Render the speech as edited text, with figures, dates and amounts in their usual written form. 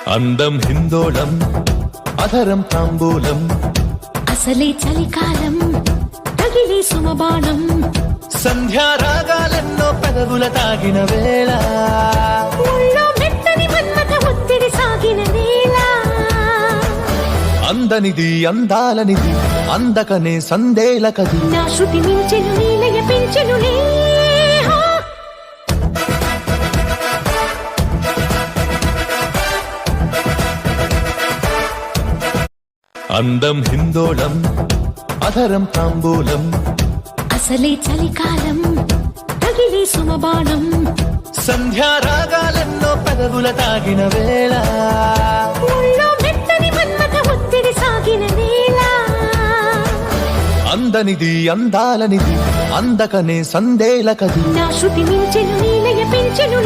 అందం హిందోళం అధరం తాంబూలం అసలే చలికాలం తగిలే సుమబాణం సంధ్యారాగాలెన్నో పెదవుల తాగిన వేళ ముళ్ళో మెత్తని మన్మథ ఒత్తిడి సాగిన వేళ అందనిది అందాలనిది అందకనే సందేల కది నా శృతి మించెను నీలయ పెంచెను అందం హిందోళం అధరం తాంబూలం అసలే చలికాలం తగిలే సుమబాణం సంధ్యారాగాలెన్నో పెదవుల తాగిన వేళ ముళ్ళో మెత్తని మన్మథ ఒత్తిడి సాగిన వేళ అందనిది అందాలనిది అందకనే సందేల కది నా శృతి మించెను నీలయ పెంచెను